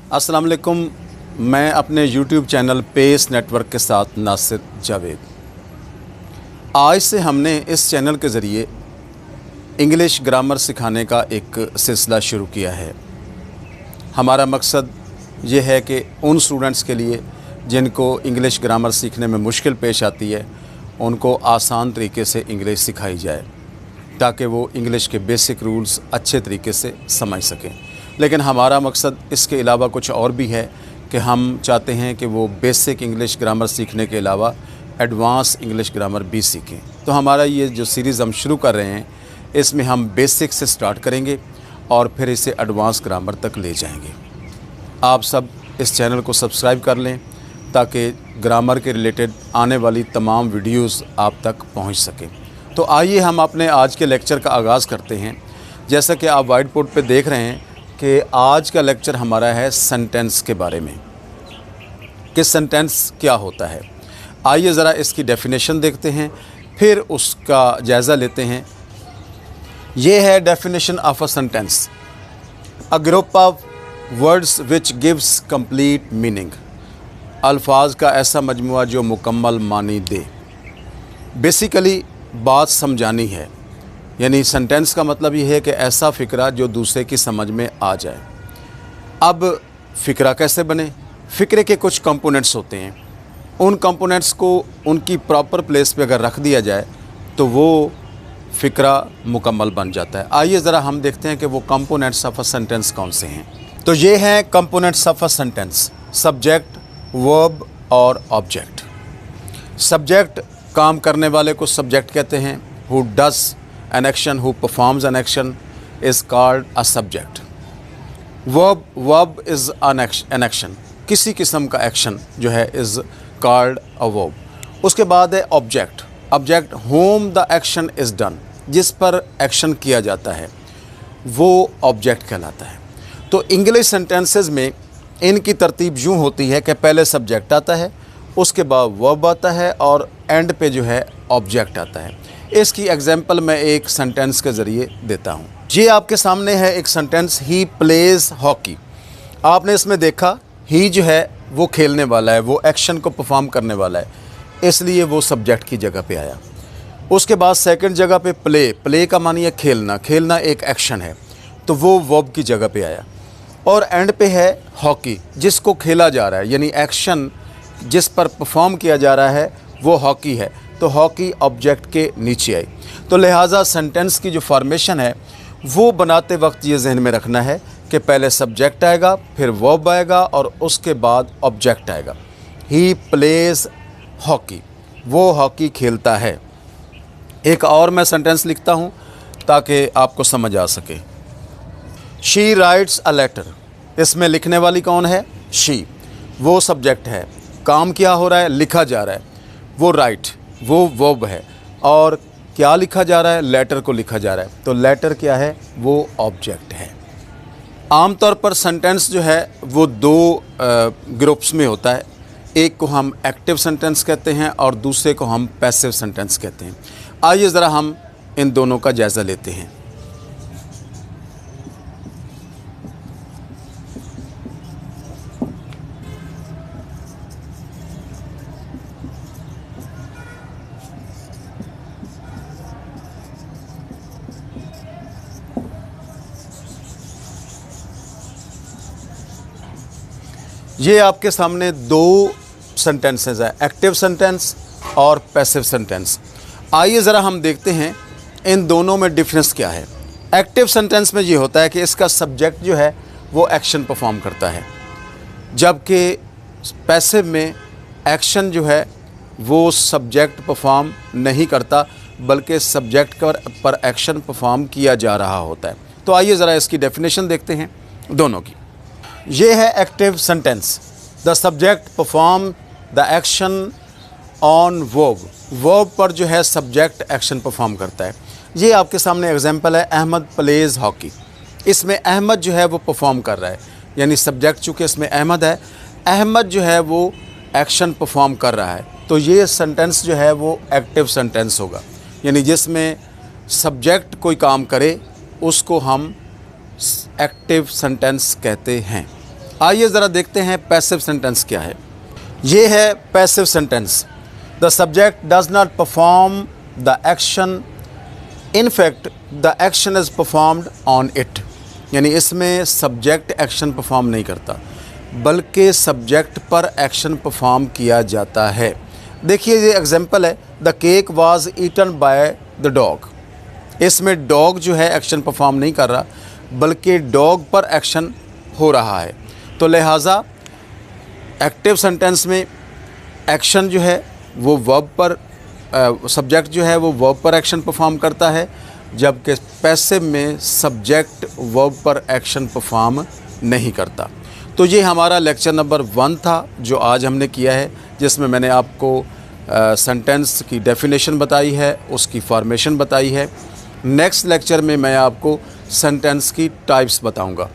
अस्सलाम वालेकुम। मैं अपने YouTube चैनल पेस नेटवर्क के साथ नासिर जावेद। आज से हमने इस चैनल के ज़रिए इंग्लिश ग्रामर सिखाने का एक सिलसिला शुरू किया है। हमारा मकसद ये है कि उन स्टूडेंट्स के लिए जिनको इंग्लिश ग्रामर सीखने में मुश्किल पेश आती है, उनको आसान तरीके से इंग्लिश सिखाई जाए ताकि वो इंग्लिश के बेसिक रूल्स अच्छे तरीके से समझ सकें। लेकिन हमारा मकसद इसके अलावा कुछ और भी है कि हम चाहते हैं कि वो बेसिक इंग्लिश ग्रामर सीखने के अलावा एडवांस इंग्लिश ग्रामर भी सीखें। तो हमारा ये जो सीरीज़ हम शुरू कर रहे हैं, इसमें हम बेसिक से स्टार्ट करेंगे और फिर इसे एडवांस ग्रामर तक ले जाएंगे। आप सब इस चैनल को सब्सक्राइब कर लें ताकि ग्रामर के रिलेटेड आने वाली तमाम वीडियोस आप तक पहुंच सकें। तो आइए हम अपने आज के लेक्चर का आगाज़ करते हैं। जैसा कि आप वाइट बोर्ड पे देख रहे हैं कि आज का लेक्चर हमारा है सेंटेंस के बारे में कि सेंटेंस क्या होता है। आइए ज़रा इसकी डेफिनेशन देखते हैं, फिर उसका जायज़ा लेते हैं। ये है definition of a sentence: a group of words which gives complete meaning. अल्फाज का ऐसा मजमुआ जो मुकम्मल मानी दे। बेसिकली बात समझानी है, यानी सेंटेंस का मतलब ये है कि ऐसा फ़िक्रा जो दूसरे की समझ में आ जाए। अब फ़िक्रा कैसे बने? फ़िक्रे के कुछ कंपोनेंट्स होते हैं। उन कंपोनेंट्स को उनकी प्रॉपर प्लेस पे अगर रख दिया जाए तो वो फ़िक्रा मुकम्मल बन जाता है। आइए ज़रा हम देखते हैं कि वो कंपोनेंट्स ऑफ अ सेंटेंस कौन से हैं। तो ये हैं components of a sentence: subject, verb और ऑब्जेक्ट। सब्जेक्ट, काम करने वाले को सब्जेक्ट कहते हैं। Who does an action, who performs an action is called a subject. Verb is an action, किसी किस्म का एक्शन जो है is called a verb. उसके बाद है object. whom the action is done, जिस पर एक्शन किया जाता है वो ऑब्जेक्ट कहलाता है। तो इंग्लिश सेंटेंसेस में इनकी तरतीब यूँ होती है कि पहले सब्जेक्ट आता है, उसके बाद वर्ब आता है और एंड पे जो है ऑब्जेक्ट आता है। इसकी एग्जांपल मैं एक सेंटेंस के ज़रिए देता हूँ। ये आपके सामने है एक सेंटेंस: ही प्लेज हॉकी। आपने इसमें देखा ही जो है वो खेलने वाला है, वो एक्शन को परफॉर्म करने वाला है, इसलिए वो सब्जेक्ट की जगह पे आया। उसके बाद सेकंड जगह पे प्ले का मानी है खेलना, खेलना एक एक्शन है, तो वो वर्ब की जगह पे आया। और एंड पे है हॉकी, जिसको खेला जा रहा है, यानी एक्शन जिस पर परफॉर्म किया जा रहा है वो हॉकी है, तो हॉकी ऑब्जेक्ट के नीचे आई। तो लिहाजा सेंटेंस की जो फॉर्मेशन है वो बनाते वक्त ये जहन में रखना है कि पहले सब्जेक्ट आएगा, फिर वर्ब आएगा और उसके बाद ऑब्जेक्ट आएगा। ही प्लेज हॉकी, वो हॉकी खेलता है। एक और मैं सेंटेंस लिखता हूँ ताकि आपको समझ आ सके। She writes a letter. इसमें लिखने वाली कौन है? शी, वो सब्जेक्ट है। काम क्या हो रहा है? लिखा जा रहा है। वो राइट, वो वर्ब है। और क्या लिखा जा रहा है? लेटर को लिखा जा रहा है। तो लेटर क्या है? वो ऑब्जेक्ट है। आमतौर पर सेंटेंस जो है वो दो ग्रुप्स में होता है। एक को हम एक्टिव सेंटेंस कहते हैं और दूसरे को हम पैसिव सेंटेंस कहते हैं। आइए ज़रा हम इन दोनों का जायज़ा लेते हैं। ये आपके सामने दो सेंटेंसेस हैं, एक्टिव सेंटेंस और पैसिव सेंटेंस। आइए ज़रा हम देखते हैं इन दोनों में डिफरेंस क्या है। एक्टिव सेंटेंस में ये होता है कि इसका सब्जेक्ट जो है वो एक्शन परफॉर्म करता है, जबकि पैसिव में एक्शन जो है वो सब्जेक्ट परफॉर्म नहीं करता, बल्कि सब्जेक्ट पर एक्शन परफॉर्म किया जा रहा होता है। तो आइए ज़रा इसकी डेफिनेशन देखते हैं दोनों की। ये है active sentence: the subject perform the action on verb. Verb पर जो है सब्जेक्ट एक्शन परफॉर्म करता है। ये आपके सामने एग्जांपल है: अहमद प्लेज हॉकी। इसमें अहमद जो है वो परफॉर्म कर रहा है, यानी सब्जेक्ट चूँकि इसमें अहमद है, अहमद जो है वो एक्शन परफॉर्म कर रहा है। तो ये सेंटेंस जो है वो एक्टिव सेंटेंस होगा, यानी जिसमें सब्जेक्ट कोई काम करे उसको हम एक्टिव सेंटेंस कहते हैं। आइए ज़रा देखते हैं पैसिव सेंटेंस क्या है। ये है passive sentence. The subject does not perform the action, in fact the action is performed on it. यानी इसमें सब्जेक्ट एक्शन परफॉर्म नहीं करता बल्कि सब्जेक्ट पर एक्शन परफॉर्म किया जाता है। देखिए ये एग्जांपल है, the cake was eaten by the dog. इसमें डॉग जो है एक्शन परफॉर्म नहीं कर रहा बल्कि डॉग पर एक्शन हो रहा है। तो लिहाजा एक्टिव सेंटेंस में एक्शन जो है वो वर्ब पर, सब्जेक्ट जो है वो वर्ब पर एक्शन परफॉर्म करता है, जबकि पैसिव में सब्जेक्ट वर्ब पर एक्शन परफॉर्म नहीं करता। तो ये हमारा लेक्चर नंबर 1 था जो आज हमने किया है, जिसमें मैंने आपको सेंटेंस की डेफिनेशन बताई है, उसकी फॉर्मेशन बताई है। नेक्स्ट लेक्चर में मैं आपको सेंटेंस की टाइप्स बताऊंगा।